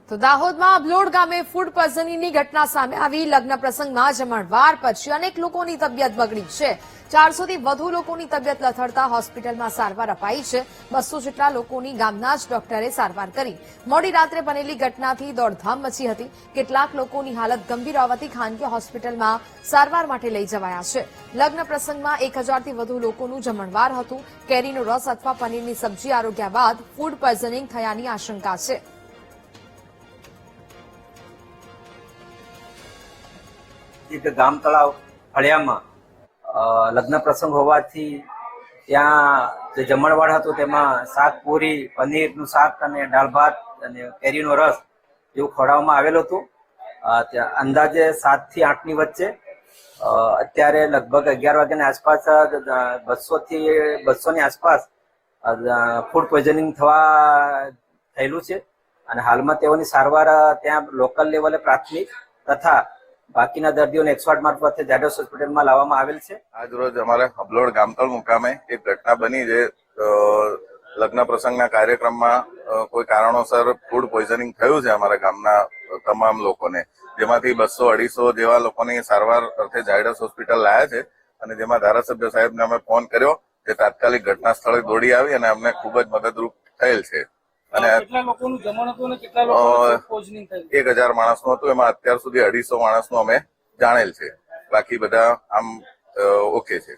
તો દાહોદમાં અબલોડ ગામે ફૂડ પોઈઝનિંગની ઘટના સામે આવી। લગ્ન પ્રસંગમાં જમણવાર પછી અનેક લોકોની તબિયત બગડી છે। 400 થી વધુ લોકોની તબિયત લથડતા હોસ્પિટલમાં સારવાર અપાઈ છે। 200 જેટલા લોકોની ગામના જ ડોક્ટરે સારવાર કરી। મોડી રાત્રે બનેલી ઘટનાથી દોડધામ મચી હતી। કેટલાક લોકોની હાલત ગંભીર હોવાથી ખાનગી હોસ્પિટલમાં સારવાર માટે લઈ જવાયા છે। લગ્ન પ્રસંગમાં 1000 થી વધુ લોકોનું જમણવાર હતું। કેરીનો રસ અથવા પનીરની સબ્જી આરોગ્યા બાદ ફૂડ પોઈઝનિંગ થયાની આશંકા છે। એક ગામ તળાવ ફળિયામાં લગ્ન પ્રસંગ હોવાથી ત્યાં જે જમણવાર હતું તેમાં શાક પૂરી, પનીરનું શાક અને દાળ ભાત અને કેરીનો રસ એવું ખવડાવવામાં આવેલું હતું। અંદાજે 7 થી 8 ની વચ્ચે અત્યારે લગભગ 11 વાગ્યાની આસપાસ 200 થી 200 ની આસપાસ ફૂડ પોઈઝનિંગ થયેલું છે અને હાલમાં તેઓની સારવાર ત્યાં લોકલ લેવલે પ્રાથમિક તથા બાકીના દર્દીઓને 108 મારફતે ઝાયડસ હોસ્પિટલમાં લાવવામાં આવેલ છે। આજ રોજ અમારે અબલોડ ગામતળ મુકામે એક ઘટના બની જે લગ્ન પ્રસંગના કાર્યક્રમમાં કોઈ કારણોસર ફૂડ પોઈઝનિંગ થયું છે અમારા ગામના તમામ લોકોને, જેમાંથી 200-250 જેવા લોકોની સારવાર અર્થે ઝાયડસ હોસ્પિટલ લાયા છે અને જેમાં ધારાસભ્ય સાહેબને અમે ફોન કર્યો તે તાત્કાલિક ઘટના સ્થળે દોડી આવી અને અમને ખૂબ જ મદદરૂપ થયેલ છે। અને કેટલા લોકોનું જમણ હતું અને કેટલા લોકોનું પોઈઝનિંગ થયું? 1000 માણસનું હતું, એમાં અત્યાર સુધી 250 માણસનું અમે જાણેલ છે, બાકી બધા આમ ઓકે છે।